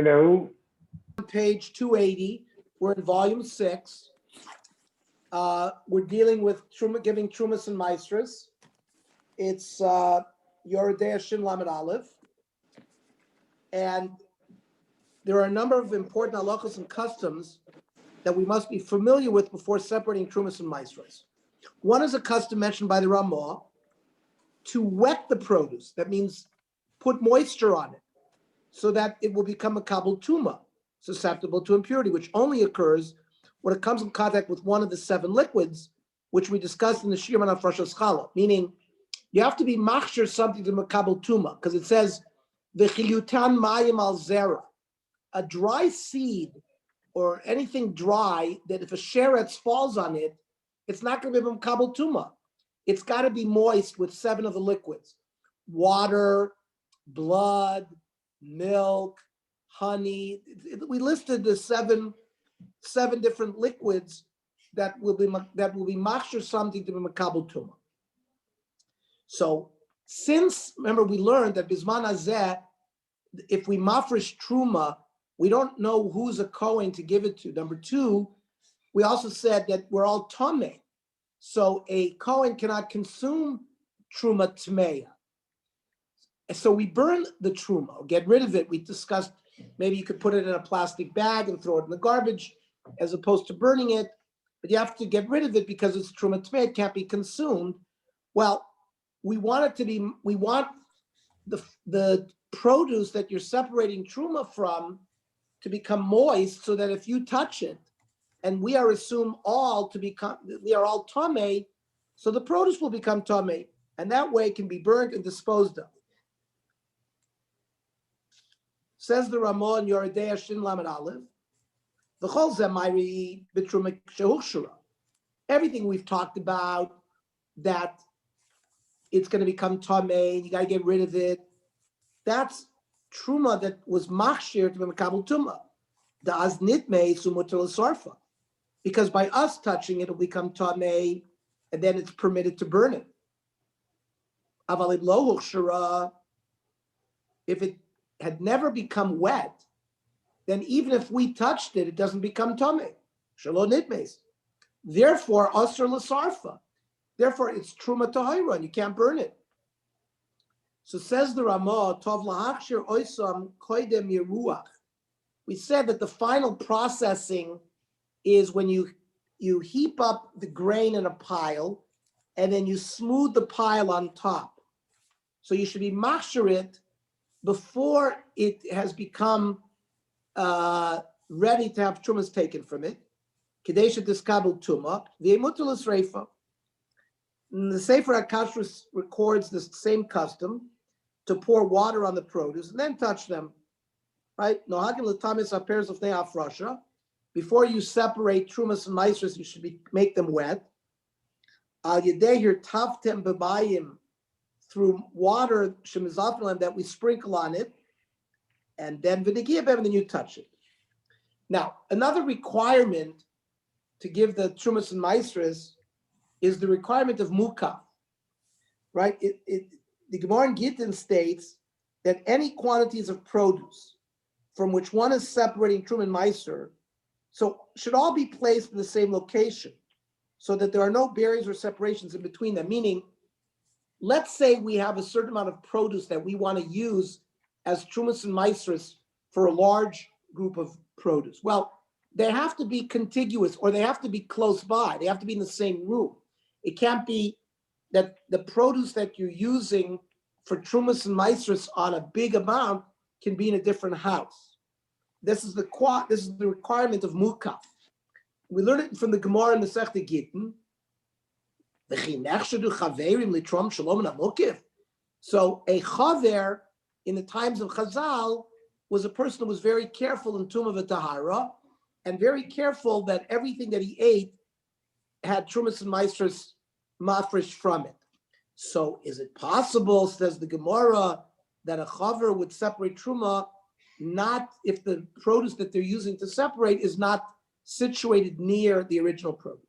Hello. Page 280. We're in volume 6. We're dealing with giving Trumas and Maestras. It's Yoredea Shin Lamed Aleph. And there are a number of important halachos and customs that we must be familiar with before separating Trumas and Maestras. One is a custom mentioned by the Ramah to wet the produce. That means put moisture on it so that it will become a kabul tuma, susceptible to impurity, which only occurs when it comes in contact with one of the 7 liquids, which we discussed in the Shirman of Rosh Hashanah, meaning you have to be machshir something to makabel tuma, because it says, v'chiyutan mayim al zera, a dry seed or anything dry that if a sheretz falls on it, it's not going to be makabel tuma. It's got to be moist with 7 of the liquids: water, blood, milk, honey. We listed the seven different liquids that will be machshir something to be makabel tuma. So, since remember we learned that bisman hazeh, if we mafresh truma, we don't know who's a kohen to give it to. Number 2, we also said that we're all tameh, so a kohen cannot consume truma tmeya. So we burn the truma, get rid of it. We discussed maybe you could put it in a plastic bag and throw it in the garbage as opposed to burning it, but you have to get rid of it because it's truma tmei, it can't be consumed. Well, we want the produce that you're separating truma from to become moist so that if you touch it, and we are assumed we are all tamei, so the produce will become tamei, and that way it can be burned and disposed of. Says the Ramah in Yoredea Shin Lamed Aleph, v'chol zeh ma'iri b'truma shehuchshura. Everything we've talked about, that it's going to become tamei, you got to get rid of it. That's truma that was machshir to be makabel tuma. Da'az nitmei sumutar l'sarfa. Because by us touching it, it'll become tamei, and then it's permitted to burn it. Aval ib lo huchshura, if it had never become wet, then even if we touched it, it doesn't become tamei. Shelo nitmeis. Therefore, asr l'sarfa. Therefore, it's truma tahira, and you can't burn it. So says the Ramah, tov lahachshir oisam koidem yiruach. We said that the final processing is when you heap up the grain in a pile, and then you smooth the pile on top. So you should be machshir it before it has become ready to have trumas taken from it. Kadesha diskabel tuma v'emutul esreifa. The Sefer HaKashrus records the same custom to pour water on the produce and then touch them. Right? Nohagim l'tamis ha'peres of ne'afrasha. Before you separate trumas and maestras, you should make them wet. Al yedehir taftem b'mayim, through water shemizafim that we sprinkle on it, and then v'negiyabem, and then you touch it. Now, another requirement to give the trumas and maestras is the requirement of mukaf, right? The Gemara in Gittin states that any quantities of produce from which one is separating Truma and Maaser, so should all be placed in the same location so that there are no barriers or separations in between them. Meaning, let's say we have a certain amount of produce that we want to use as Trumas and Maasers for a large group of produce. Well, they have to be contiguous, or they have to be close by. They have to be in the same room. It can't be that the produce that you're using for Trumas and Maasers on a big amount can be in a different house. This is the requirement of mukaf. We learn it from the Gemara in the Masechta Gittin. So a chaver in the times of Chazal was a person who was very careful in Tumah v'Tahara, and very careful that everything that he ate had Trumas and Maasers mafresh from it. So is it possible, says the Gemara, that a chaver would separate Truma not if the produce that they're using to separate is not situated near the original produce?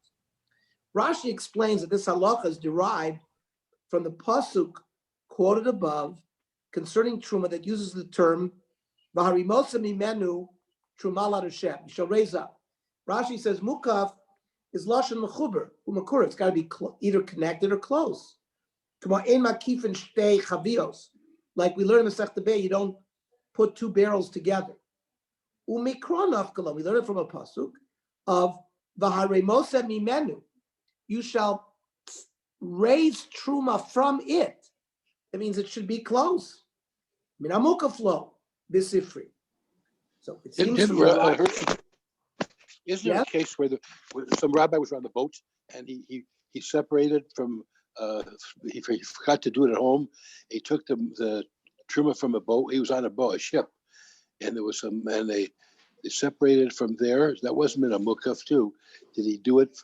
Rashi explains that this halacha is derived from the pasuk quoted above concerning Truma that uses the term V'harimosa mimenu truma l'Hashem. You shall raise up. Rashi says mukaf is lashon mechuber u'makur. It's got to be either connected or close. Like we learn in Masechta Bay, you don't put two barrels together. We learn it from a pasuk of v'haremosa mimenu. You shall raise truma from it. That means it should be close. Minamuka flow bisifri. So it seems from isn't there a case where some rabbi was on the boat and he separated from he forgot to do it at home. He took the truma from a boat. He was on a ship, and there was some, and they separated from there. That wasn't in a mukaf too. Did he do it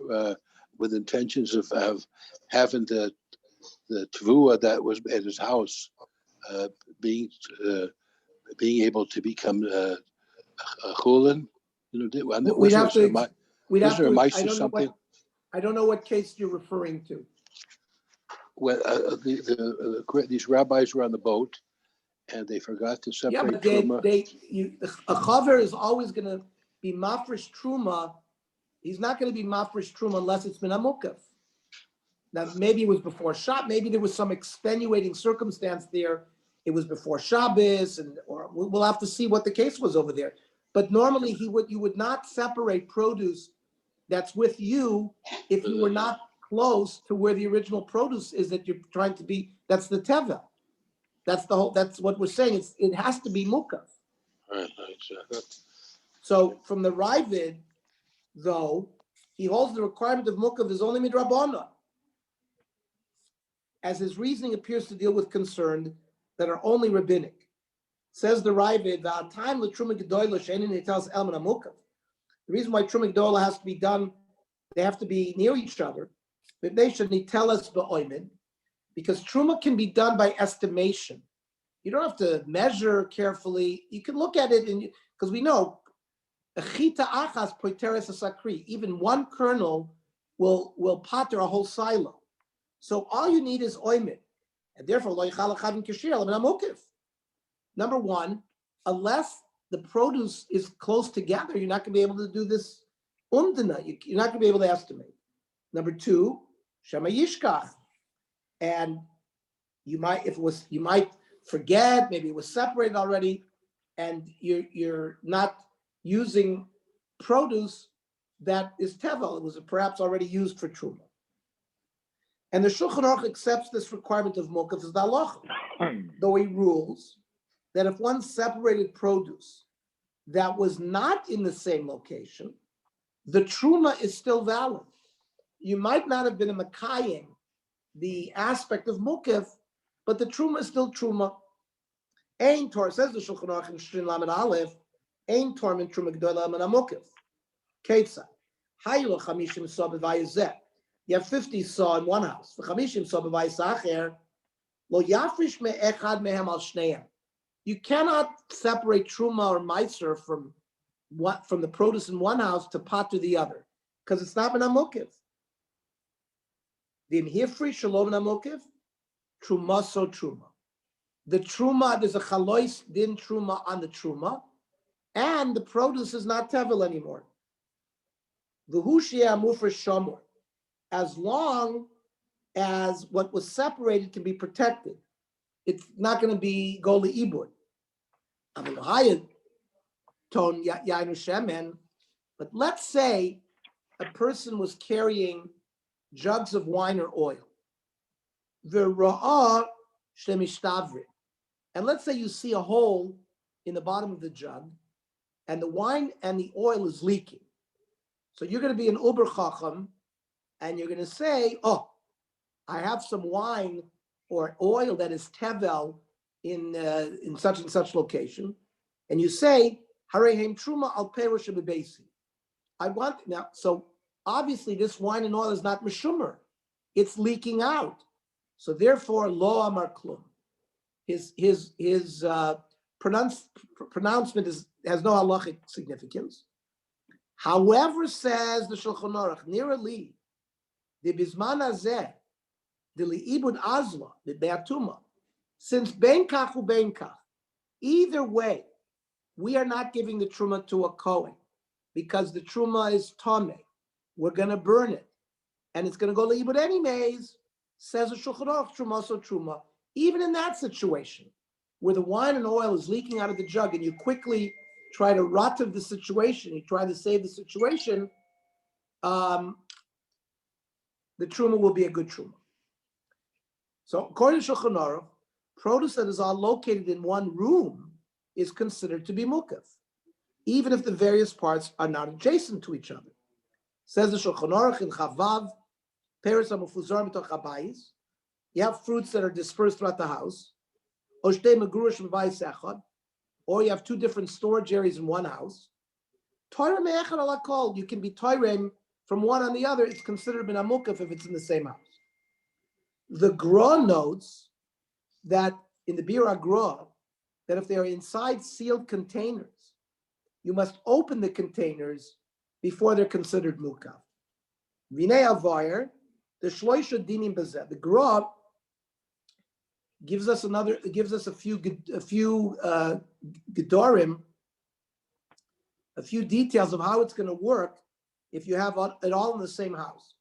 with intentions of having the tvua that was at his house being able to become a chulin? We'd have to. I don't know what case you're referring to. When these rabbis were on the boat and they forgot to separate truma. A chaver is always going to be mafresh truma. He's not going to be mafresh truma unless it's min hamukaf. Now maybe it was before Shabbat. Maybe there was some extenuating circumstance there. It was before Shabbos, or we'll have to see what the case was over there. But normally you would not separate produce that's with you if you were not close to where the original produce is that you're trying to be. That's the teva. That's what we're saying. It has to be mukaf. Right. So from the Ravid, though, he holds the requirement of mukaf is only midrabana, as his reasoning appears to deal with concerns that are only rabbinic. Says the Ravid, the time the Trumah Gedolah she'enin tells elman hamukaf. The reason why Trumah Gedolah has to be done, they have to be near each other. But they should tell us ba'oimin, because Trumah can be done by estimation. You don't have to measure carefully. You can look at it, because we know even one kernel will pater a whole silo. So all you need is oimin, and therefore number one, unless the produce is close together, you're not going to be able to do this umdana. You're not going to be able to estimate. Number two, shema yishkach, and you might forget. Maybe it was separated already, and you're not using produce that is tevel. It was perhaps already used for truma. And the Shulchan Aruch accepts this requirement of mukaf as the halacha, though he rules that if one separated produce that was not in the same location, the truma is still valid. You might not have been a makayim the aspect of mukaf, but the truma is still truma. Ein tor, says the Shulchan Aruch in Shrin Lamed Aleph, ein tor min truma gedolah min hamukaf. Ketza, haylo chamishim sa b'vayizeh. You have 50 saw in one house. The chamishim saw b'vayizeh acher lo yafrish me'echad mehem al shneim. You cannot separate truma or maaser from the produce in one house to pot to the other, because it's not min hamukaf. Dim hifri shalom min hamukaf, truma so truma. The truma, there's a chalois din truma on the truma, and the produce is not tevel anymore. V'hu she'eh mufresh shamor, as long as what was separated can be protected, it's not going to be go le'ibud. But let's say a person was carrying jugs of wine or oil. And let's say you see a hole in the bottom of the jug, and the wine and the oil is leaking. So you're going to be an uber chacham, and you're going to say, "Oh, I have some wine or oil that is tevel in such and such location," and you say, "Harehem truma al perush b'beisi." I want now. So obviously, this wine and oil is not meshumer; it's leaking out. So therefore, lo amar klum. His pronouncement has no halachic significance. However, says the Shulchan Aruch, nearly the bisman hazeh, the liibud azla, the beatuma, since ben kach u ben kach, either way, we are not giving the truma to a Kohen because the truma is tameh. We're going to burn it, and it's going to go leibud anyways. Says a Shulchan Aruch, truma so truma. Even in that situation, where the wine and oil is leaking out of the jug, and you quickly try to rativ the situation, you try to save the situation, the truma will be a good truma. So according to Shulchan Aruch, produce that is all located in one room is considered to be mukaf, even if the various parts are not adjacent to each other. Says the Shulchan Aruch in Chavav, Peres HaMufuzar B'toch HaBayis, you have fruits that are dispersed throughout the house, or you have two different storage areas in one house. You can be toirem from one on the other. It's considered bin amukaf if it's in the same house. The Gra notes that in the Bir Gra, that if they are inside sealed containers, you must open the containers before they're considered mukaf. Vinei Avayr, the Shloisha Dinim Bezeh. The Gra gives us a few gedorim, a few details of how it's going to work if you have it all in the same house.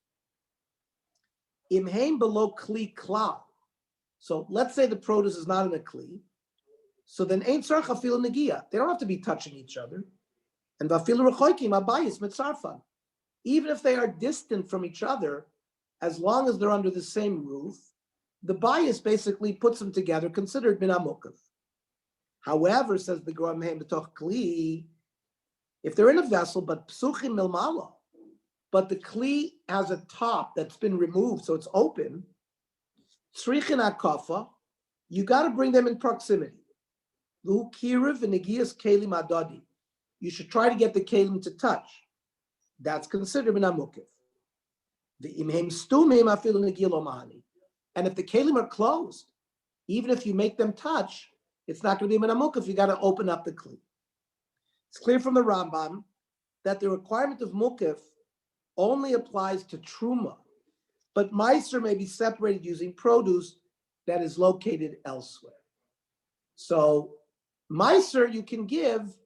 Imheim below kli klal. So let's say the produce is not in a kli. So then ain't tzarich afilu negia. They don't have to be touching each other. And vafilu rechoikim abayis mitzarfan. Even if they are distant from each other, as long as they're under the same roof, the bias basically puts them together, considered bin amukaf. However, says the Gra Mehem b'toch kli, if they're in a vessel but psuchim milmala, but the kli has a top that's been removed, so it's open, tzrichin akafa, you got to bring them in proximity. Lu kiriv v'negias kelim adadi. You should try to get the kelim to touch. That's considered bin amukaf. The imhem stumim afilu negilo mahani. And if the kelim are closed, even if you make them touch, it's not going to be bin amukaf. You got to open up the kli. It's clear from the Rambam that the requirement of mukaf only applies to truma, but Maaser may be separated using produce that is located elsewhere. So Maaser you can give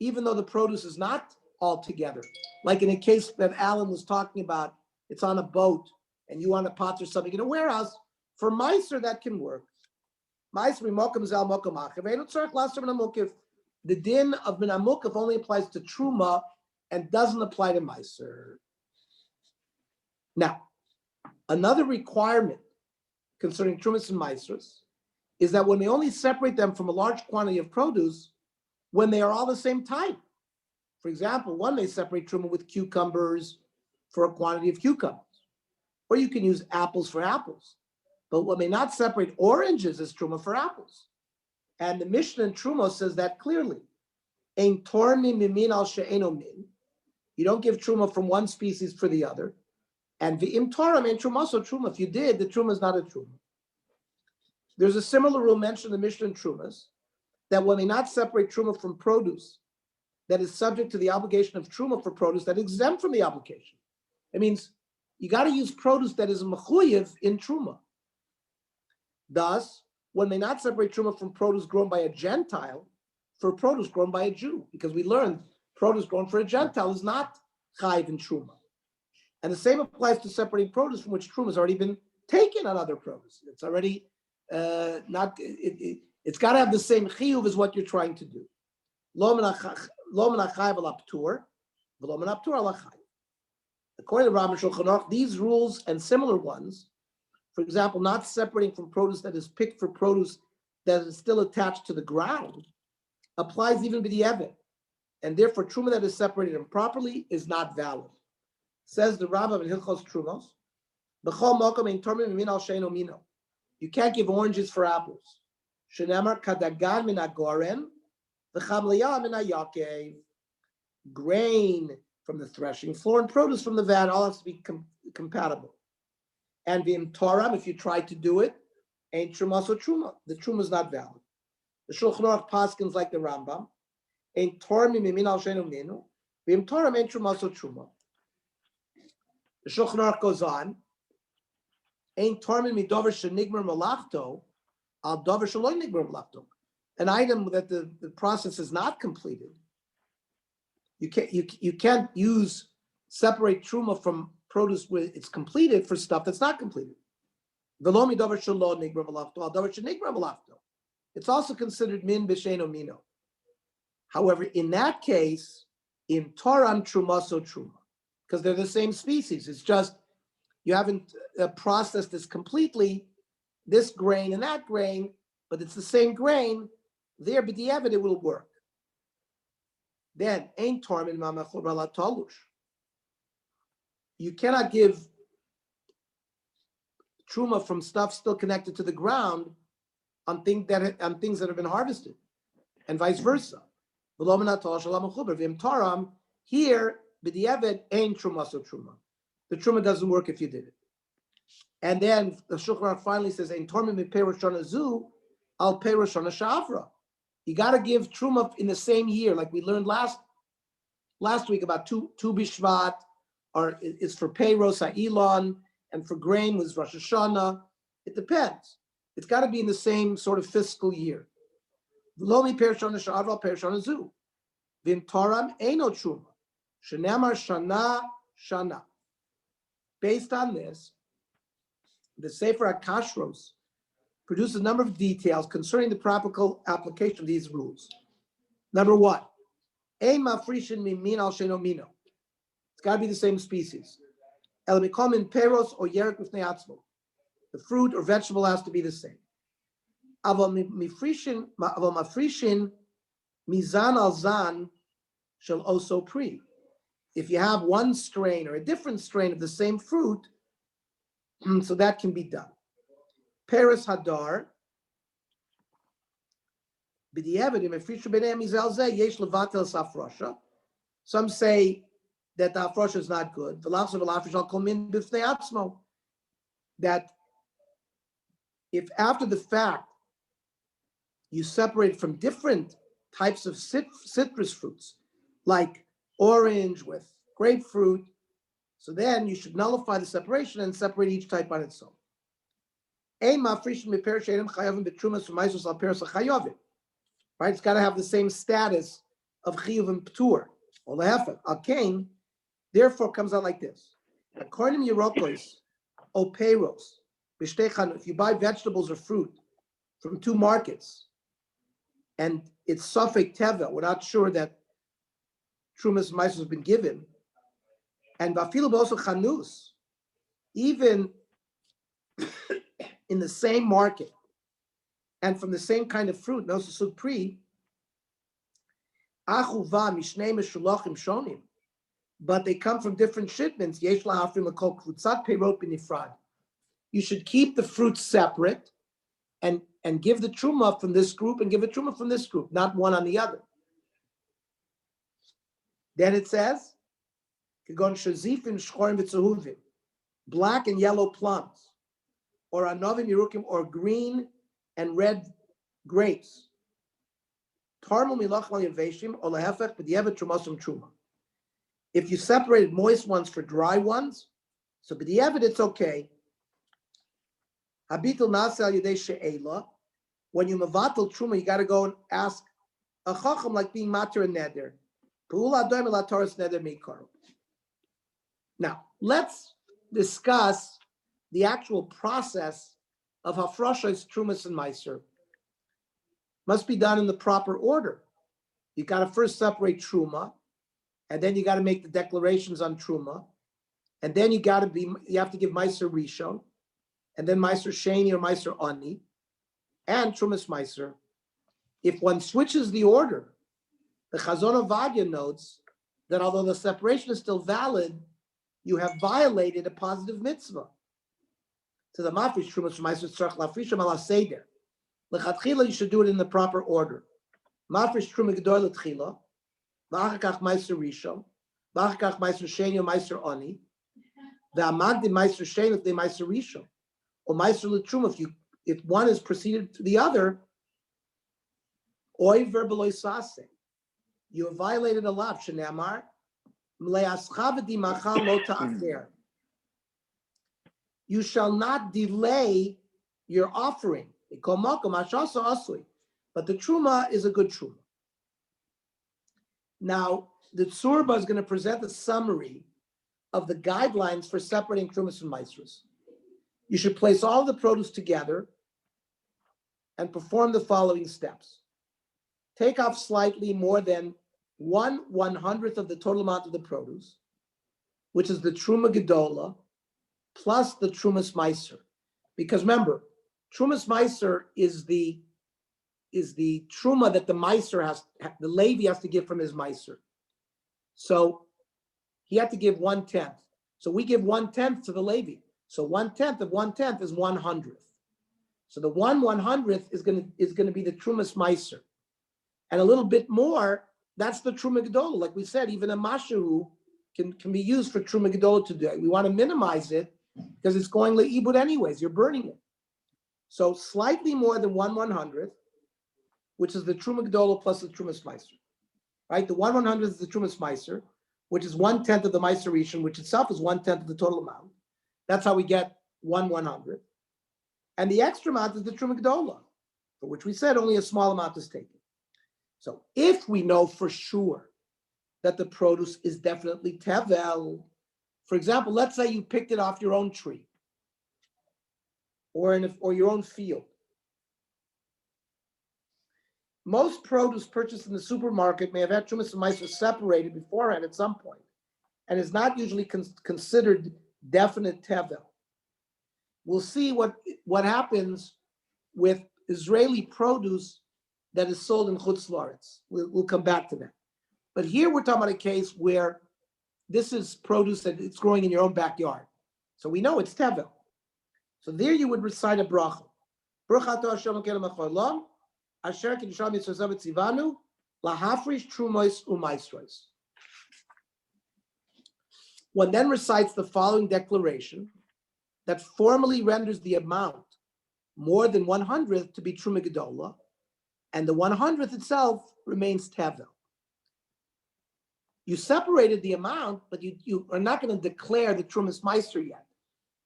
even though the produce is not all together. Like in a case that Alan was talking about, it's on a boat and you want to pot or something in a warehouse. For Maaser that can work. Maaser mimokam zal mokam acher. Ve'enu tzarich laser min hamukaf. The din of min hamukaf only applies to truma and doesn't apply to Maaser. Now, another requirement concerning trumas and maasros is that when they only separate them from a large quantity of produce, when they are all the same type. For example, one may separate truma with cucumbers for a quantity of cucumbers, or you can use apples for apples. But one may not separate oranges as truma for apples. And the Mishnah in Truma says that clearly. Ein tormi mimin al she'eno min. You don't give truma from one species for the other. And v'im Torah mean truma, so truma. If you did, the truma is not a truma. There's a similar rule mentioned in the Mishnah in Trumas, that when they not separate truma from produce, that is subject to the obligation of truma for produce that is exempt from the obligation. It means you got to use produce that is mechuyev in truma. Thus, when they not separate truma from produce grown by a Gentile for produce grown by a Jew, because we learned produce grown for a Gentile is not chayiv in truma. And the same applies to separating produce from which truma has already been taken on other produce. It's already it's got to have the same chiyuv as what you're trying to do. According to Rambam Shulchan Aruch, these rules and similar ones, for example, not separating from produce that is picked for produce that is still attached to the ground, applies even to the b'di'evet, and therefore truma that is separated improperly is not valid. Says the Rambam in Hilchos Trumos, "B'chol makom ein tormin min al she'eno mino." You can't give oranges for apples. Shenemar kadagan min agoren, v'chamliya min hayakev. Grain from the threshing floor and produce from the van all has to be compatible. And v'im toram, if you try to do it, ain't truma so truma. The truma is not valid. The Shulchan Aruch paskins like the Rambam, ain't tormin min al she'eno mino, v'im toram ain't truma so truma. The Shulchan Aruch goes on, Ein tormin mi dover shenigmer malachto al dover shelo nigmer malachto. an item that the process is not completed, you can't separate truma from produce where it's completed for stuff that's not completed. It's also considered min b'sheino mino. However, in that case, in Toram trumaso truma, because they're the same species. It's just you haven't processed this completely, this grain and that grain, but it's the same grain. There, but the evidence it will work. Then, ain't Toram in mamachur ala talush. You cannot give truma from stuff still connected to the ground on things that have been harvested, and vice versa. Here, b'di'evet ain't truma so truma. The truma doesn't work if you did it. And then the Shulchan Aruch finally says, "Ein tormin mipei Rosh Hashanah zu al pei Rosh Hashanah she'avra." You got to give truma in the same year, like we learned last week about Tu B'Shvat, or it's for pei Rosh Ha'ilon, and for grain was Rosh Hashanah. It depends. It's got to be in the same sort of fiscal year. V'lo mipei Rosh Hashanah she'avra al pei Rosh Hashanah zu. V'im toram eino truma. Shenemar shana shana. Based on this, the Sefer HaKashros produces a number of details concerning the practical application of these rules. Number one, ein mafrishin mimin al sheno mino. It's got to be the same species. El mikomin peros or yerek b'fnei atzmo. The fruit or vegetable has to be the same. Aval mafrishin mizan al zan shall also pri. If you have one strain or a different strain of the same fruit, so that can be done. Peres hadar. Some say that the afrosha is not good. That if after the fact you separate from different types of citrus fruits, like orange with grapefruit, so then you should nullify the separation and separate each type on its own. Right? It's got to have the same status of chiyuv and ptur. Or lehefek, alkein, therefore comes out like this. According to Yerokos, o peiros, if you buy vegetables or fruit from two markets, and it's safek teva, we're not sure that Trumas Maaser has been given, and vafilu also chanus, even in the same market and from the same kind of fruit, no susud pri, achuva mishnei meshulachim shonim, but they come from different shipments. Yesh lahafrim lekol kvutzat peirot b'nifrad. You should keep the fruits separate and give the truma from this group and give a truma from this group, not one on the other. Then it says, black and yellow plums, or anovim yerukim, or green and red grapes. If you separated moist ones for dry ones, so b'di'evet it's okay. Habitul nasa yedei she'ela. When you mevatel truma, you got to go and ask a chacham, like being matir and neder. Now, let's discuss the actual process of hafrashas, trumas, and maaser. Must be done in the proper order. You got to first separate truma, and then you got to make the declarations on truma, and then you have to give maaser rishon, and then maaser sheni or maaser ani, and trumas maaser. If one switches the order, the Chazon Ovadia notes that although the separation is still valid, you have violated a positive mitzvah. So the mafresh trumas maaser tzarich lafrisham ala seder. Lechatchila, you should do it in the proper order. Mafresh truma gedoy letchila, v'achakach maaser rishon, v'achakach maaser sheni or maaser ani, v'amad de maaser sheni if they maaser rishon, or maaser letruma if one is preceded to the other. Oy verbaloy sase. You have violated a law. Shene'amar, mle'aschavadi machal lo ta'acher. You shall not delay your offering. But but the Trumah is a good Trumah. Now, the Tzurba is going to present a summary of the guidelines for separating Trumas and Maasros. You should place all the produce together and perform the following steps. Take off slightly more than 1/100th of the total amount of the produce, which is the Trumah Gedola, plus the Trumas Maaser. Because remember, Trumas Maaser is the Trumah that the Maaser the Levi has to give from his Maaser. So he had to give 1/10. So we give 1/10 to the Levi. So 1/10 of 1/10 is 1/100th. So the 1/100th is going to be the Trumas Maaser. And a little bit more, that's the Trumah Gedola. Like we said, even a Mashahu can be used for Trumah Gedola today. We want to minimize it because it's going le'ibud anyways. You're burning it. So slightly more than 1/100th, which is the Trumah Gedola plus the Trumas Maaser. Right? The 1/100th is the Trumas Maaser, which is 1/10 of the Maaser Rishon, which itself is 1/10 of the total amount. That's how we get 1/100th. And the extra amount is the Trumah Gedola, for which we said only a small amount is taken. So if we know for sure that the produce is definitely tevel, for example, let's say you picked it off your own tree or your own field. Most produce purchased in the supermarket may have had Trumas and Maaser separated beforehand at some point, and is not usually considered definite tevel. We'll see what happens with Israeli produce that is sold in Chutz La'aretz. We'll come back to that. But here we're talking about a case where this is produce that it's growing in your own backyard. So we know it's tevel. So there you would recite a bracha. Bracha to Hashem Elokeinu melech haolam, asher kiddusham yisrael tzivanu, lahafrish trumos u'maasros. One then recites the following declaration that formally renders the amount more than 1/100th to be Trumah Gedola, and the 1/100th itself remains tevel. You separated the amount, but you are not going to declare the Trumas Maaser yet,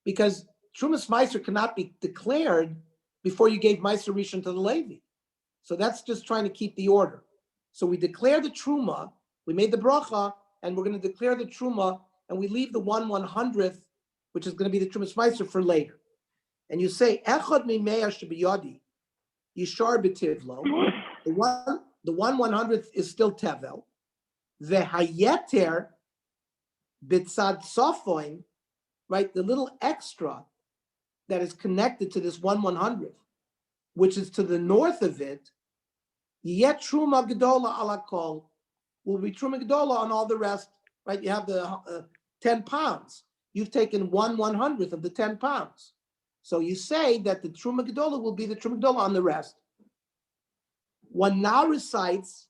because Trumas Maaser cannot be declared before you gave Maaser Rishon to the Levi. So that's just trying to keep the order. So we declare the Trumah, we made the bracha, and we're going to declare the Trumah, and we leave the 1/100th, which is going to be the Trumas Maaser, for later. And you say, Echad mimei shebiyadi, yishar b'tivlo. The 1/100th is still tevel. The hayeter b'tzad sofoin, right? The little extra that is connected to this 1/100th, which is to the north of it, yet Trumah Gedola ala kol, will be Trumah Gedola on all the rest, right? You have the 10 pounds. You've taken 1/100th of the 10 pounds. So you say that the Trumah Gedola will be the Trumah Gedola on the rest. One now recites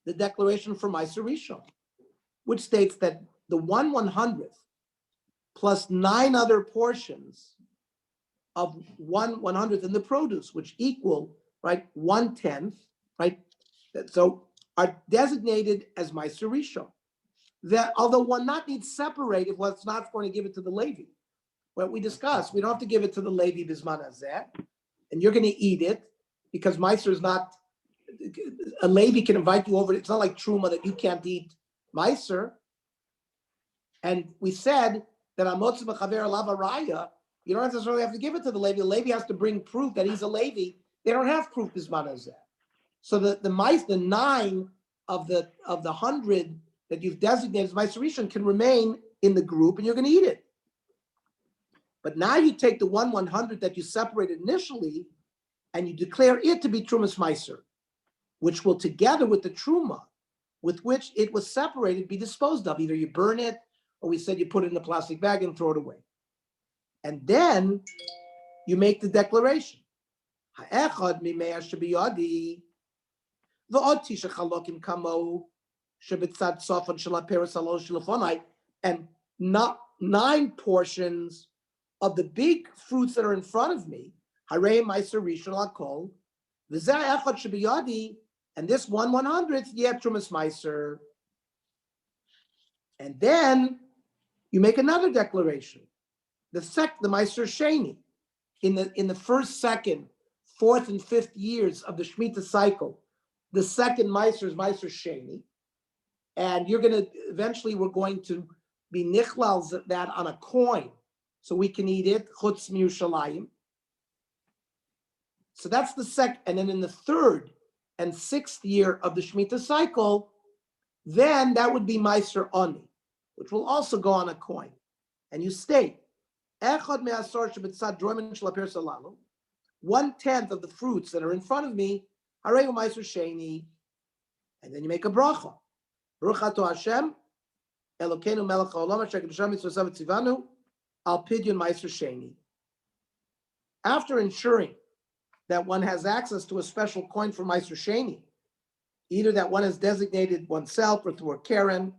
the declaration for Maaser Rishon, which states that the 1/100th plus 9 other portions of 1/100th in the produce, which equal, right, 1/10, right? So are designated as Maaser Rishon. That although one not needs separated, one's not going to give it to the Levi. What we discussed, we don't have to give it to the Levi bisman hazeh, and you're going to eat it because Maaser is not. A Levi can invite you over. It's not like Trumah that you can't eat Maaser. And we said that Amotz Mechaver Lava Raya, you don't necessarily have to give it to the Levi. The Levi has to bring proof that he's a Levi. They don't have proof bisman hazeh. So the 9 of the 100 that you've designated as Maaser Rishon can remain in the group, and you're going to eat it. But now you take the 1/100 that you separated initially, and you declare it to be Trumas Maaser, which will, together with the Trumah, with which it was separated, be disposed of. Either you burn it, or we said you put it in a plastic bag and throw it away. And then you make the declaration. Ha'echad mimei shebiyadi, v'oti shechalokim kamo, shebetzad sofon shel haperos halosh shelefonai, and not 9 portions of the big fruits that are in front of me, harei Maaser Rishon lakol, v'zeh echad shebiyadi, and this 1/100th, yet Trumas Maaser. And then you make another declaration. The Maaser Sheni, in the first, second, 4th and 5th years of the Shemitah cycle, the second Maaser is Maaser Sheni, and eventually we're going to be nichlal that on a coin, so we can eat it, chutz miyushalayim. So that's the second, and then in the 3rd and 6th year of the Shemitah cycle, then that would be Maaser Ani, which will also go on a coin. And you state, 1/10 of the fruits that are in front of me, Hareu Maaser Sheni, and then you make a bracha. Baruch Ato Hashem, Elokeinu melech haolam asher kiddushanu mitzvosav v'tzivanu, al pidyon Maaser Sheni. After ensuring that one has access to a special coin for Maaser Sheni, either that one has designated oneself or through a Karen,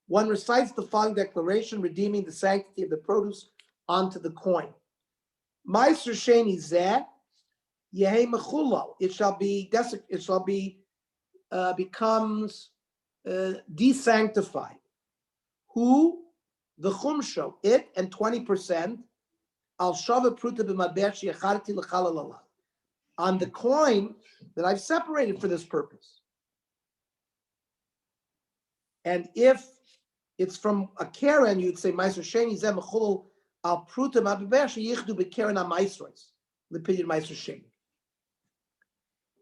one recites the following declaration, redeeming the sanctity of the produce onto the coin. Maaser Sheni zeh yehei mechulal. It shall becomes desanctified. Who? The chumsho, it, and 20%, al shava pruta b'madber sheyacharti l'chalalala, on the coin that I've separated for this purpose. And if it's from a keren, you'd say Maaser Sheni zeh mechulal al pruta b'madber sheyichdu b'keren ha-maasros l'pidyon Maaser Sheni.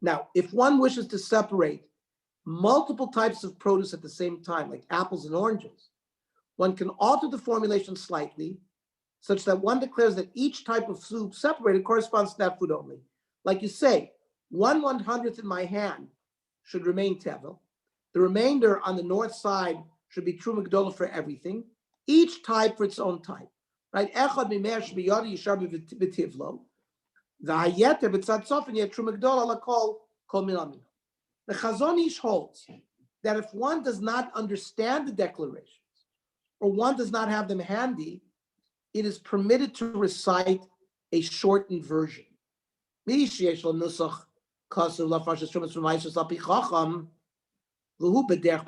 Now, if one wishes to separate multiple types of produce at the same time, like apples and oranges, one can alter the formulation slightly, such that one declares that each type of soup separated corresponds to that food only. Like you say, 1/100th in my hand should remain tevel. The remainder on the north side should be Trumah Gdola for everything, each type for its own type. Right? Echad mimer shebiyadi yishar b'tivlo. The hayeter b'tzad sofen yet Trumah Gdola lakol kol milamino. The Chazon Ish holds that if one does not understand the declarations, or one does not have them handy, it is permitted to recite a shortened version. But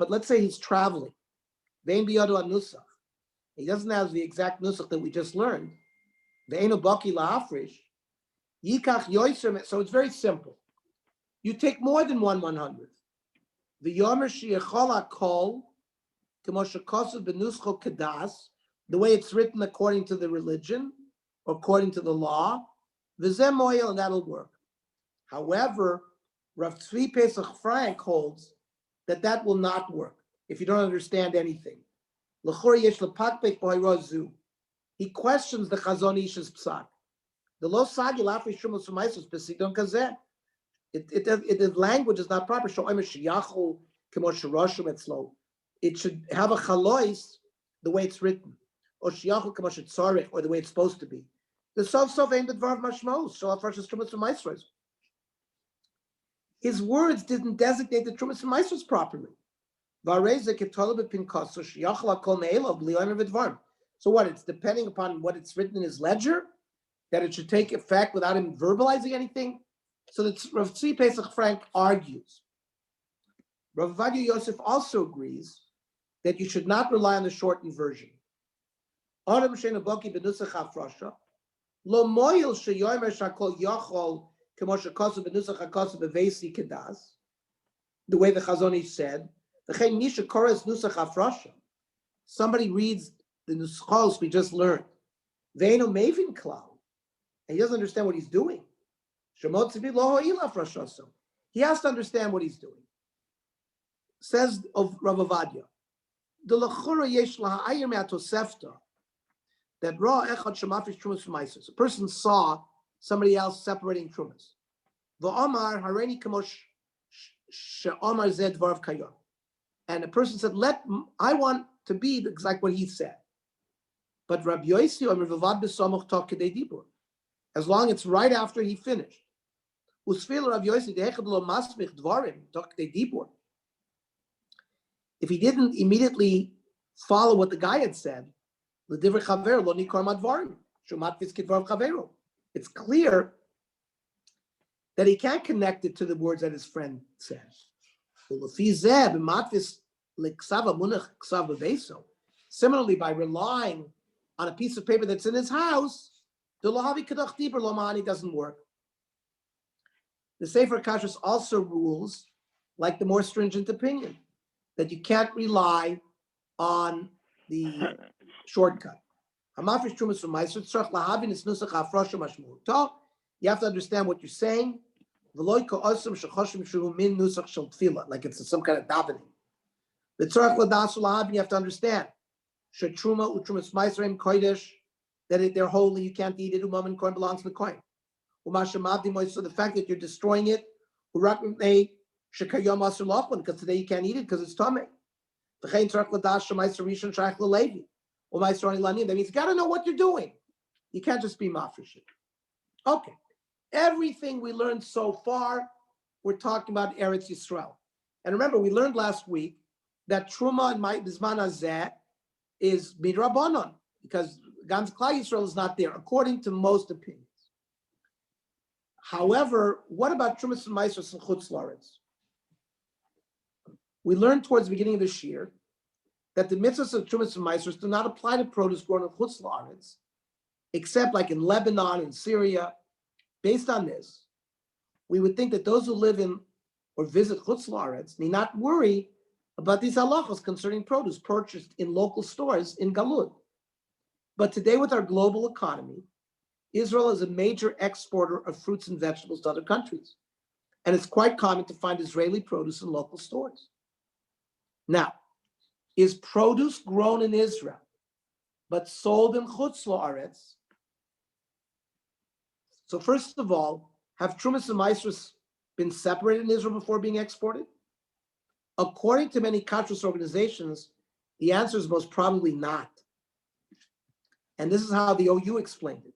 let's say he's traveling. He doesn't have the exact nusach that we just learned. So it's very simple. You take more than 1/100th. The yomer sheyechol hakol, the way it's written according to the religion, according to the law, and that'll work. However, Rav Tzvi Pesach Frank holds that will not work if you don't understand anything. He questions the Chazon Ish's psak. The lo sagi lafri shumos u'maisos b'sidon kazeh. The language is not proper. It should have a chalois the way it's written, or or the way it's supposed to be. The sof aimed at dvarav mashmos. His words didn't designate the trumas and maasros properly. So what? It's depending upon what it's written in his ledger that it should take effect without him verbalizing anything. So that Rav Tzvi Pesach Frank argues. Rav Vadia Yosef also agrees that you should not rely on the shortened version. The way the Chazon Ish said, somebody reads the nuschos we just learned, and he doesn't understand what he's doing. He has to understand what he's doing. Says of Rav Avadia, the lechura yesh laha'ayir me'atosefta, that ra echad shemafish trumas from Maaser. A person saw somebody else separating trumas. V'amar hareini kamosh she'amar zed dvarav kayom. And a person said, I want to be like what he said. But Rabbi Yossi or Ravad b'samoch talk kedei dibur, as long as it's right after he finished. Usfil Rabbi Yossi dehechad lo masmich dvarim talk kedei dibur. If he didn't immediately follow what the guy had said, it's clear that he can't connect it to the words that his friend says. Similarly, by relying on a piece of paper that's in his house, the doesn't work. The Sefer Kashrus also rules, like the more stringent opinion, that you can't rely on the shortcut. You have to understand what you're saying. Like it's some kind of davening. You have to understand that they're holy, you can't eat it. Umam coin belongs to the coin. So the fact that you're destroying it, because today you can't eat it because it's tummy. That means you got to know what you're doing. You can't just be mafresh. Okay. Everything we learned so far, we're talking about Eretz Yisrael. And remember, we learned last week that Trumah and Bizman Hazeh is M'Rabanan, because Gans Klal Yisrael is not there, according to most opinions. However, what about Trumas and Maaser and Chutz La'aretz? We learned towards the beginning of this year that the mitzvahs of Trumas and Maaser do not apply to produce grown in Chutz La'aretz, except like in Lebanon and Syria. Based on this, we would think that those who live in or visit Chutz La'aretz need not worry about these halachos concerning produce purchased in local stores in Galut. But today, with our global economy, Israel is a major exporter of fruits and vegetables to other countries. And it's quite common to find Israeli produce in local stores. Now, is produce grown in Israel, but sold in Chutz La'aretz? So first of all, have Trumas and Maaser been separated in Israel before being exported? According to many kashrus organizations, the answer is most probably not. And this is how the OU explained it.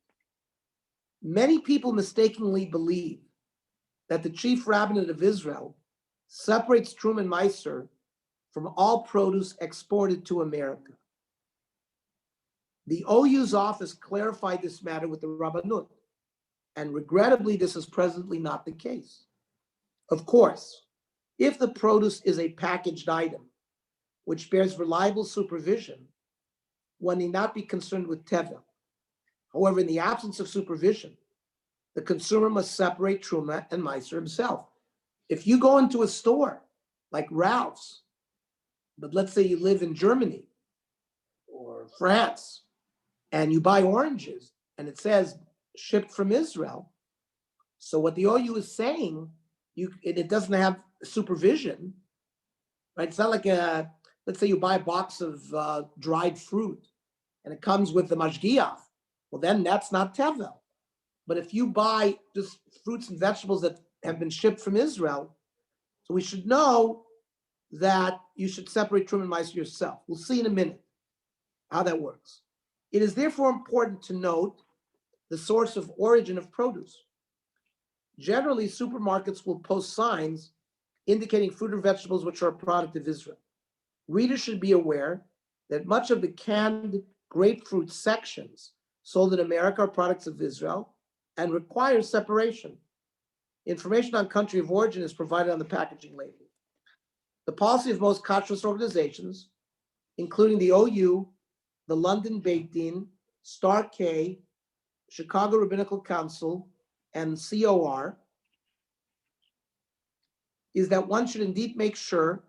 Many people mistakenly believe that the chief rabbinate of Israel separates Trumah and Maaser from all produce exported to America. The OU's office clarified this matter with the Rabbanut, and regrettably, this is presently not the case. Of course, if the produce is a packaged item, which bears reliable supervision, one need not be concerned with tevel. However, in the absence of supervision, the consumer must separate Trumah and Maaser himself. If you go into a store like Ralph's, but let's say you live in Germany or France, and you buy oranges, and it says shipped from Israel, so what the OU is saying, it doesn't have supervision, right? It's not like let's say you buy a box of dried fruit, and it comes with the mashgiach. Well, then that's not tevel. But if you buy just fruits and vegetables that have been shipped from Israel, so we should know that you should separate Trumah and Maaser yourself. We'll see in a minute how that works. It is therefore important to note the source of origin of produce. Generally, supermarkets will post signs indicating fruit or vegetables which are a product of Israel. Readers should be aware that much of the canned grapefruit sections sold in America are products of Israel and require separation. Information on country of origin is provided on the packaging label. The policy of most kashrus organizations, including the OU, the London Beit Din, Star K, Chicago Rabbinical Council, and COR, is that one should indeed make sure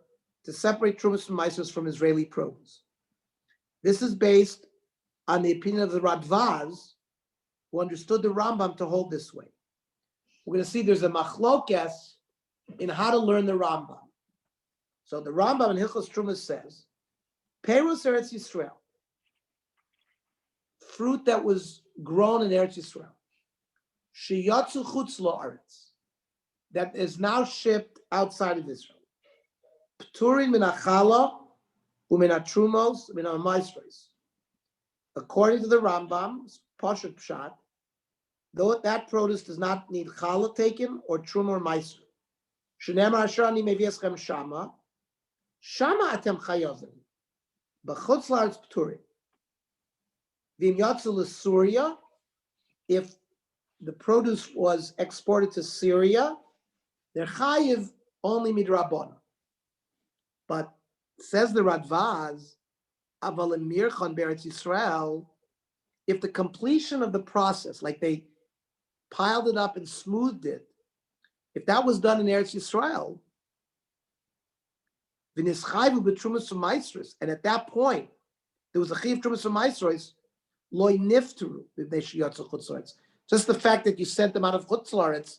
to separate Trumas and Maaser from Israeli produce. This is based on the opinion of the Radvaz, who understood the Rambam to hold this way. We're going to see there's a machlokes in how to learn the Rambam. So the Rambam in Hilchos Trumah says, Perus Eretz Yisrael, fruit that was grown in Eretz Yisrael, sheyatzu chutz la'aretz, that is now shipped outside of Israel. Pturin min achala umin atrumos min amaisros. According to the Rambam, Pashut Pshat, though that produce does not need challah taken or truma or maaser. Shenemar ashani meviaschem shama, shama atem chayovim, b'chutz la'aretz pturin. V'im yatzu l'Syria, if the produce was exported to Syria, they're chayiv only midrabon. But says the Radvaz, aval emirchan beretz Yisrael, if the completion of the process, like they piled it up and smoothed it, If that was done in Eretz Yisrael, and at that point, there was a chiv trumas u'maisros, loy nifteru b'nei sheyatzu chutz la'aretz. Just the fact that you sent them out of chutz la'aretz,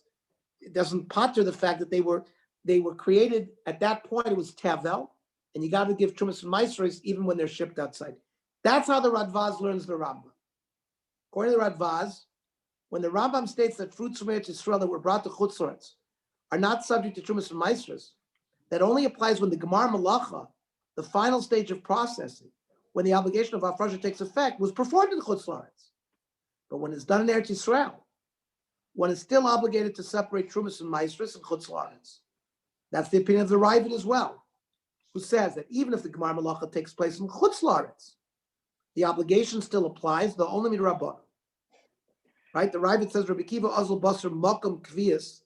it doesn't pater the fact that they were created at that point. It was tavel, and you got to give trumas u'maisros even when they're shipped outside. That's how the Radvaz learns the Rambam. According to the Radvaz, when the Rambam states that fruits from Eretz Yisrael that were brought to chutz la'aretz are not subject to trumas u'maisros, that only applies when the Gemar Malacha, the final stage of processing, when the obligation of Afrasha takes effect, was performed in Chutz La'aretz. But when it's done in Eretz Yisrael, one is still obligated to separate Trumas and Maasros and Chutz La'aretz. That's the opinion of the Ravid as well, who says that even if the Gemar Malacha takes place in Chutz La'aretz, the obligation still applies, the only midrabanan. Right? The Ravid says, Rabbi Kiva Azul Basar Mokum Kvias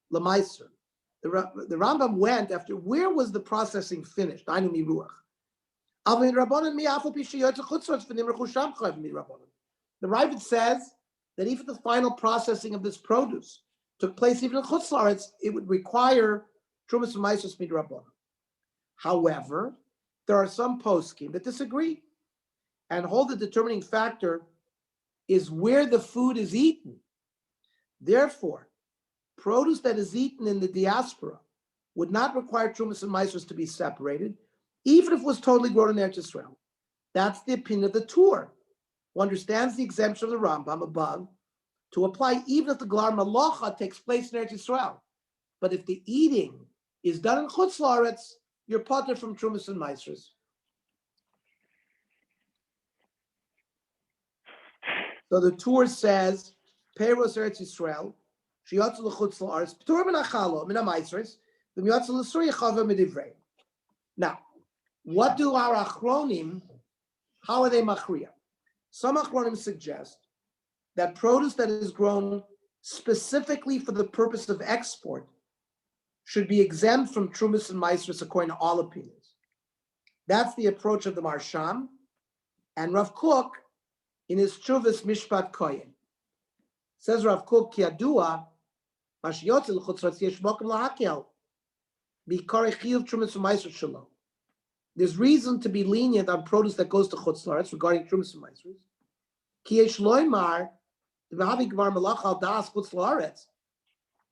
L'Maiser. The Rambam went after, where was the processing finished? The Ravid says that even the final processing of this produce took place even in Chutz La'aretz, it would require Trumas U'Maisros Midrabanan. However, there are some poskim that disagree and hold the determining factor is where the food is eaten. Therefore, produce that is eaten in the diaspora would not require Trumas and Maasros to be separated, even if it was totally grown in Eretz Yisrael. That's the opinion of the Tur, who understands the exemption of the Rambam above to apply even if the Glar Malacha takes place in Eretz Yisrael. But if the eating is done in Chutz La'aretz, you're potter from Trumas and Maasros. So the Tur says, Peiros Eretz Yisrael, now, what do our achronim, how are they machriya? Some achronim suggest that produce that is grown specifically for the purpose of export should be exempt from Trumas and Maasros according to all opinions. That's the approach of the Marsham and Rav Kook in his Chuvas Mishpat Koyen. Says Rav Kook, Kiadua, there's reason to be lenient on produce that goes to Chutz La'aretz regarding Trumas and Maasros.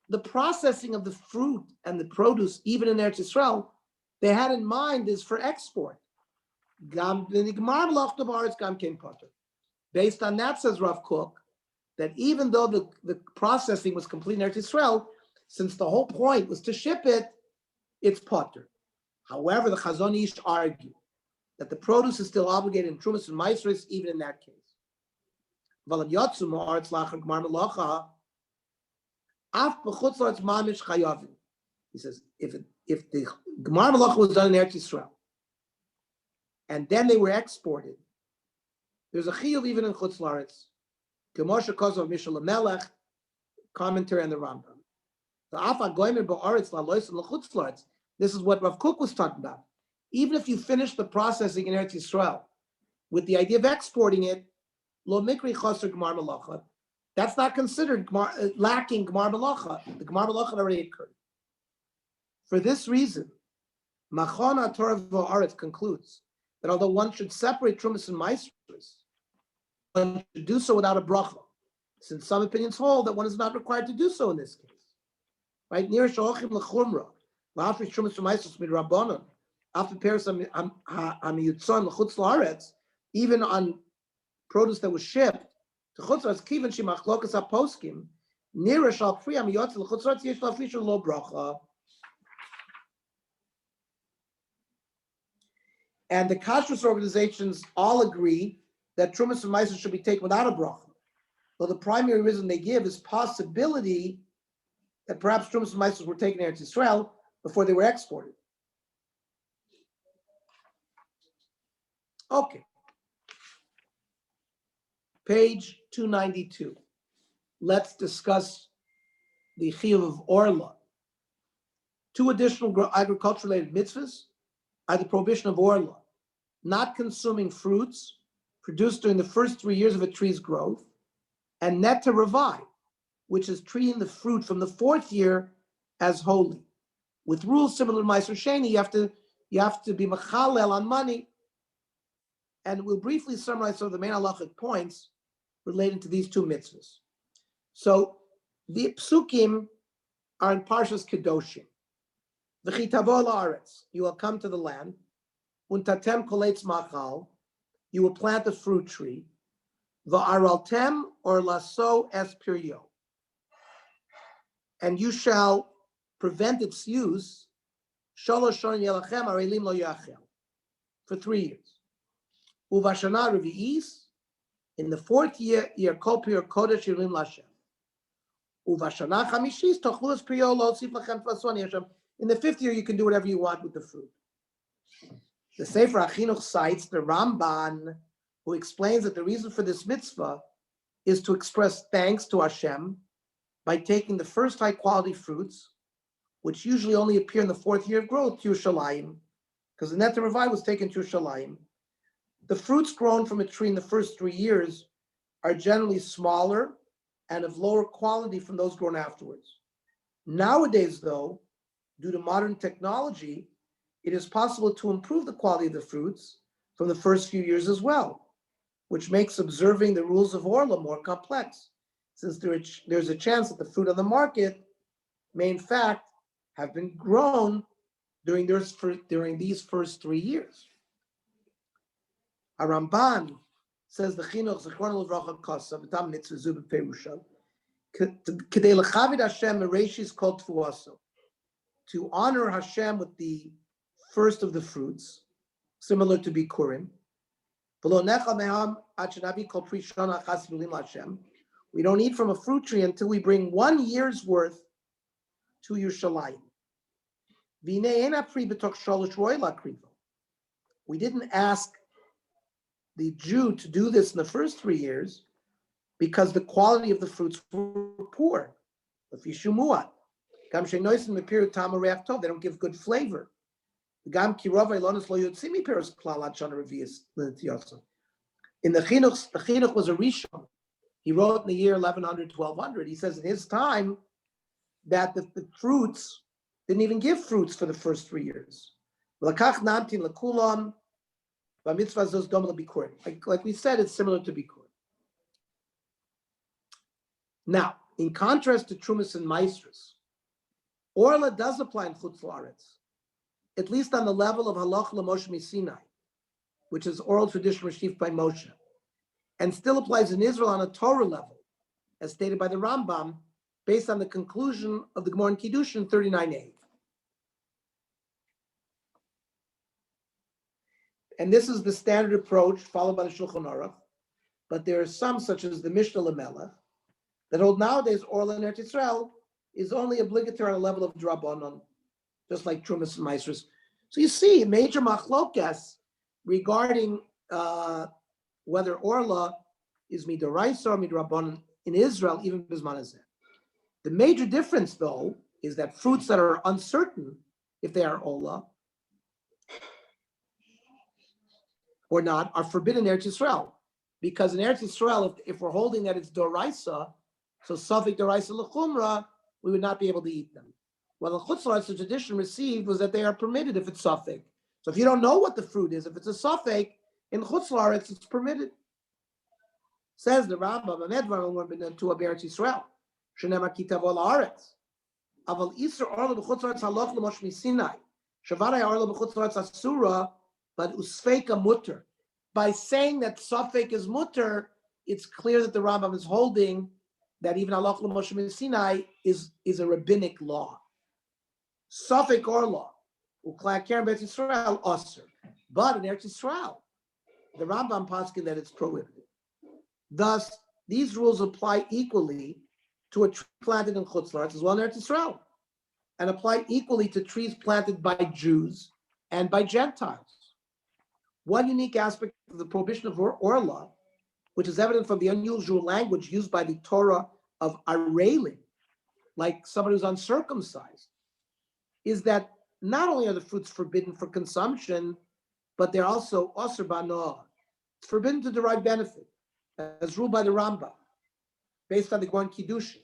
The processing of the fruit and the produce, even in Eretz Yisrael, they had in mind is for export. Based on that, says Rav Kook, that even though the processing was complete in Eretz Yisrael, since the whole point was to ship it, it's potter. However, the Chazon Ish argue that the produce is still obligated in Trumas and Maasros even in that case. He says, if the Gemar Malacha was done in Eretz Yisrael, and then they were exported, there's a chiyuv even in Chutz La'aretz. Gemosha Kozov Mishal Melech, commentary on the Rambam. This is what Rav Kook was talking about. Even if you finish the processing in Eretz Yisrael with the idea of exporting it, lo mikri chaser Gemar Malacha, that's not considered lacking Gemar Malacha. The Gemar Malacha already occurred. For this reason, Machon HaTorah V'Haaretz concludes that although one should separate Trumas and Maasros, one should do so without a bracha, since some opinions hold that one is not required to do so in this case. Right? Near Shochim L'Chumra, L'Afri Trumas U'Maasros M'Rabanan, after Paris Hamiyutzon L'Chutz La'aretz, even on produce that was shipped to Chutz La'aretz, Kivan Shemachlokas HaPoskim, near Shal Pri Hamiyutzon L'Chutz La'aretz Yesh L'Afri Lo Bracha. And the kashrus organizations all agree that Trumas and Maaser should be taken without a bracha. Though the primary reason they give is possibility that perhaps Trumas and Maaser were taken to Israel before they were exported. Okay. Page 292. Let's discuss the chiyuv of Orla. Two additional agriculture-related mitzvahs are the prohibition of Orla, not consuming fruits produced during the first 3 years of a tree's growth, and net to revive, which is treating the fruit from the 4th year as holy. With rules similar to Maaser Sheni, you have to be machalel on money. And we'll briefly summarize some of the main halachic points relating to these two mitzvahs. So the psukim are in Parshas Kedoshim. V'chitavo la'aretz, you will come to the land. Untatem koletz machal, you will plant a fruit tree. Va'araltem or lasso es piryo, and you shall prevent its use. Shalosh shon yelachem arelim lo yachel, for 3 years. Uvashana revi'is, in the 4th year, kol pir kodesh yirim lashem. Uvashana chamishis tochlu es piryo lo tzif lachem fason yashem. In the 5th year, you can do whatever you want with the fruit. The Sefer HaChinuch cites the Ramban, who explains that the reason for this mitzvah is to express thanks to Hashem by taking the first high-quality fruits, which usually only appear in the 4th year of growth, to Yerushalayim, because the Neter Revai was taken to Yerushalayim. The fruits grown from a tree in the first 3 years are generally smaller and of lower quality from those grown afterwards. Nowadays, though, due to modern technology, it is possible to improve the quality of the fruits from the first few years as well, which makes observing the rules of Orla more complex, since there's a chance that the fruit on the market may in fact have been grown during these first 3 years. A Ramban says the Chinuch Zechron L'Vracha Kasa V'tam Mitzvah Zu B'Perusha K'dei L'Chavid Hashem Mereshis Kol Tfuaso, to honor Hashem with the first of the fruits, similar to Bikurim. We don't eat from a fruit tree until we bring 1 year's worth to Yerushalayim. We didn't ask the Jew to do this in the first 3 years because the quality of the fruits were poor. They don't give good flavor. In the Chinuch was a Rishon. He wrote in the year 1100, 1200. He says in his time that the fruits didn't even give fruits for the first 3 years. Like we said, it's similar to Bikur. Now, in contrast to Trumas and Maestros, Orla does apply in Chutz La'aretz, at least on the level of Halach L'Moshe Misinai, which is oral tradition received by Moshe, and still applies in Israel on a Torah level, as stated by the Rambam, based on the conclusion of the Gemara in Kiddushin 39a. And this is the standard approach followed by the Shulchan Aruch, but there are some, such as the Mishnah L'Melech, that hold nowadays Orla in Eretz Yisrael is only obligatory on a level of Drabanan, just like Trumas and Maestros. So you see major machlokas regarding whether Orla is midoraisa or midrabanan in Israel, even bisman hazeh. The major difference, though, is that fruits that are uncertain if they are Orla or not are forbidden in Eretz Yisrael, because in Eretz Yisrael, if we're holding that it's doraisa, so Safik doraisa l'chumra, we would not be able to eat them. Well, the Chutz La'aretz, the tradition received was that they are permitted if it's Safik. So if you don't know what the fruit is, if it's a Safik, in Chutz La'aretz, it's permitted. Says the Rambam, to a Eretz Yisrael, Shenema kitavo la'aretz. Aval Isra Orla b'Chutz La'aretz halach l'Moshe Misinai. Shavarei Orla b'Chutz La'aretz asura, but usfeika mutter. By saying that Safik is mutter, it's clear that the Rambam is holding that even halach l'Moshe Misinai is a rabbinic law. Safik Orla, uklai keren b'Eretz Yisrael aser. But in Eretz Yisrael, the Rambam paskin that it's prohibited. Thus, these rules apply equally to a tree planted in Chutz La'aretz as well in Eretz Yisrael, and apply equally to trees planted by Jews and by Gentiles. One unique aspect of the prohibition of Orla, which is evident from the unusual language used by the Torah of arelim, like someone who's uncircumcised, is that not only are the fruits forbidden for consumption, but they're also osir ba'noah. It's forbidden to derive benefit, as ruled by the Rambam, based on the Gemara in Kiddushin.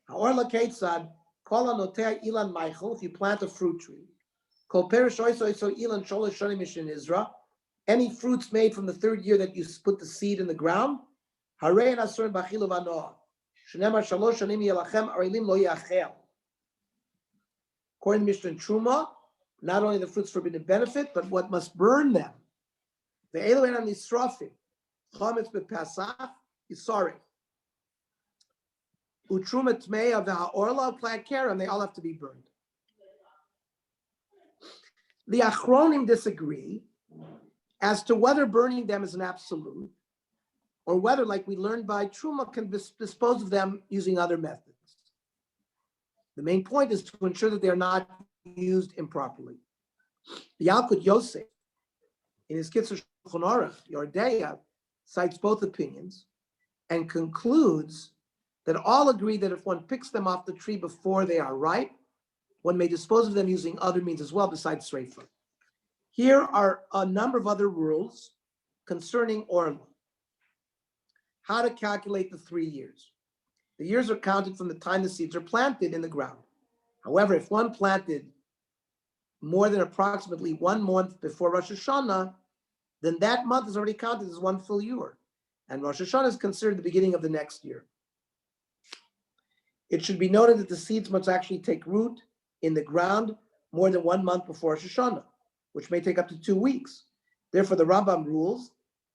Orla Ketzad, If you plant a fruit tree, any fruits made from the third year that you put the seed in the ground, according to Mishnah and Trumah, not only the fruits forbidden benefit, but what must burn them. Utruma Tmei of the Orla plant Karen, they all have to be burned. The Achronim disagree as to whether burning them is an absolute, or whether, like we learned by Trumah, can dispose of them using other methods. The main point is to ensure that they are not used improperly. The Yalkut Yosef, in his Kitzur Shulchan Aruch, Yordeya, cites both opinions and concludes that all agree that if one picks them off the tree before they are ripe, one may dispose of them using other means as well besides sreifa. Here are a number of other rules concerning Orla. How to calculate the 3 years. The years are counted from the time the seeds are planted in the ground. However, if one planted more than approximately 1 month before Rosh Hashanah, then that month is already counted as 1 full year. And Rosh Hashanah is considered the beginning of the next year. It should be noted that the seeds must actually take root in the ground more than 1 month before Rosh Hashanah, which may take up to 2 weeks. Therefore, the Rambam rules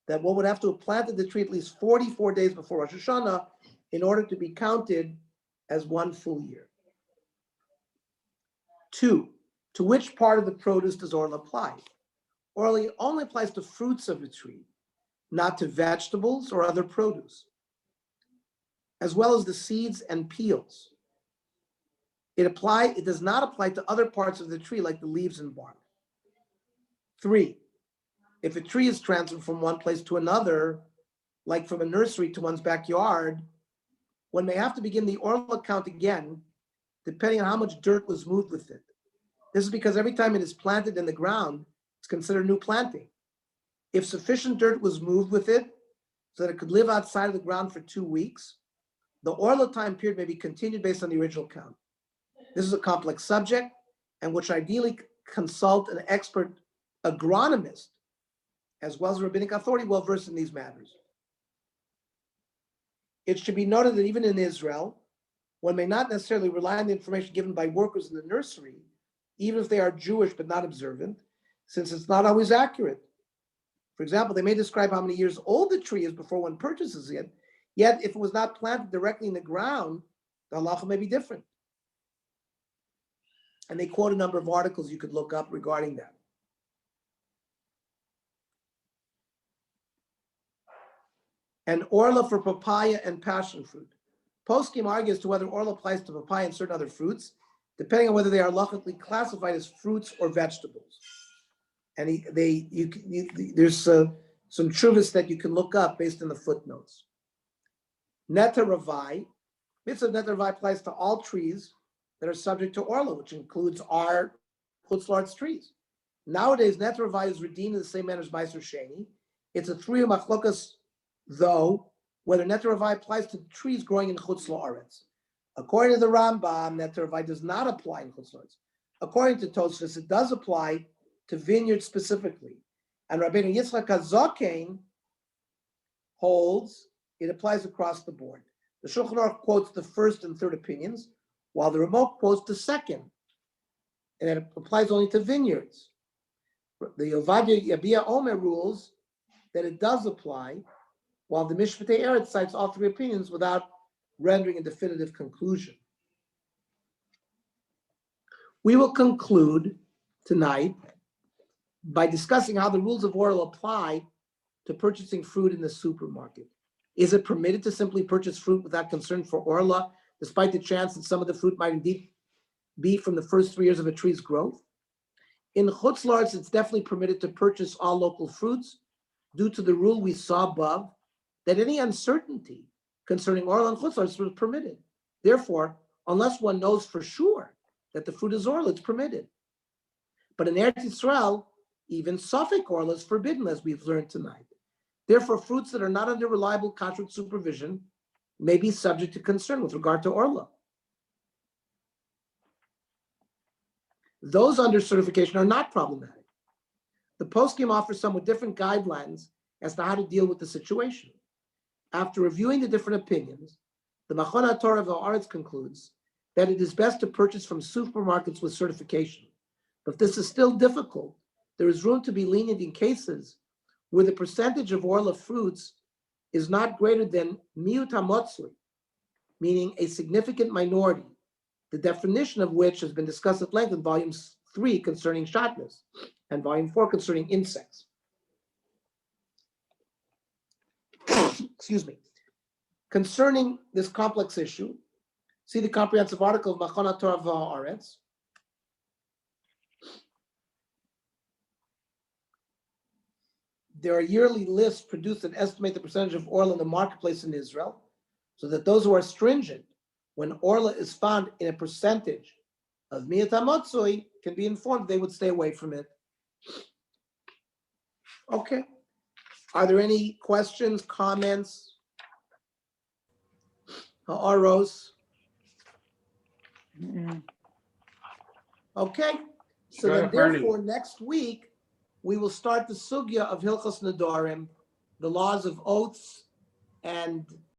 that one would have to have planted the tree at least 44 days before Rosh Hashanah in order to be counted as 1 full year. 2, to which part of the produce does Orla apply? Orla only applies to fruits of a tree, not to vegetables or other produce, as well as the seeds and peels. It does not apply to other parts of the tree like the leaves and bark. 3, if a tree is transferred from one place to another, like from a nursery to one's backyard, one may have to begin the Orla count again, depending on how much dirt was moved with it. This is because every time it is planted in the ground, it's considered new planting. If sufficient dirt was moved with it so that it could live outside of the ground for 2 weeks, the Orla time period may be continued based on the original count. This is a complex subject and which ideally consult an expert agronomist as well as a rabbinic authority well versed in these matters. It should be noted that even in Israel, one may not necessarily rely on the information given by workers in the nursery, even if they are Jewish but not observant, since it's not always accurate. For example, they may describe how many years old the tree is before one purchases it, yet if it was not planted directly in the ground, the halacha may be different. And they quote a number of articles you could look up regarding that. And Orla for papaya and passion fruit. Poskim argue as to whether Orla applies to papaya and certain other fruits, depending on whether they are halachically classified as fruits or vegetables. And there's some truvas that you can look up based on the footnotes. Neta Ravai, mitzvah Neta Ravai applies to all trees that are subject to Orla, which includes our Chutzlar's trees. Nowadays, Neta Ravai is redeemed in the same manner as Maaser Sheni. It's a 3 machlokas, though, whether Neta Ravai applies to trees growing in Chutz La'aretz. According to the Rambam, Neta Ravai does not apply in Chutz La'aretz. According to Tosfos, it does apply to vineyards specifically. And Rabbeinu Yitzchak HaZaken holds it applies across the board. The Shulchan Aruch quotes the first and third opinions, while the Ramah quotes the second, and it applies only to vineyards. The Ovadia Yabia Omer rules that it does apply, while the Mishpatei Eretz cites all 3 opinions without rendering a definitive conclusion. We will conclude tonight by discussing how the rules of Orla apply to purchasing fruit in the supermarket. Is it permitted to simply purchase fruit without concern for Orla, despite the chance that some of the fruit might indeed be from the first 3 years of a tree's growth? In Chutz La'aretz, it's definitely permitted to purchase all local fruits due to the rule we saw above that any uncertainty concerning Orla and Chutz La'aretz was permitted. Therefore, unless one knows for sure that the fruit is Orla, it's permitted. But in Eretz Yisrael, even Suffolk Orla is forbidden, as we've learned tonight. Therefore, fruits that are not under reliable kashrut supervision may be subject to concern with regard to Orla. Those under certification are not problematic. The poskim offers somewhat different guidelines as to how to deal with the situation. After reviewing the different opinions, the Machon HaTorah V'Haaretz concludes that it is best to purchase from supermarkets with certification. But if this is still difficult, there is room to be lenient in cases where the percentage of Orla fruits is not greater than miut hamotzui, meaning a significant minority, the definition of which has been discussed at length in volume 3 concerning shatnez and volume 4 concerning insects. Excuse me. Concerning this complex issue, see the comprehensive article of Machon HaTorah V'Haaretz. There are yearly lists produced that estimate the percentage of Orla in the marketplace in Israel, so that those who are stringent, when Orla is found in a percentage of miut hamotzui, can be informed they would stay away from it. Okay. Are there any questions, comments? Rose? Okay. So then therefore next week, we will start the sugya of Hilchos Nedarim, the laws of oaths and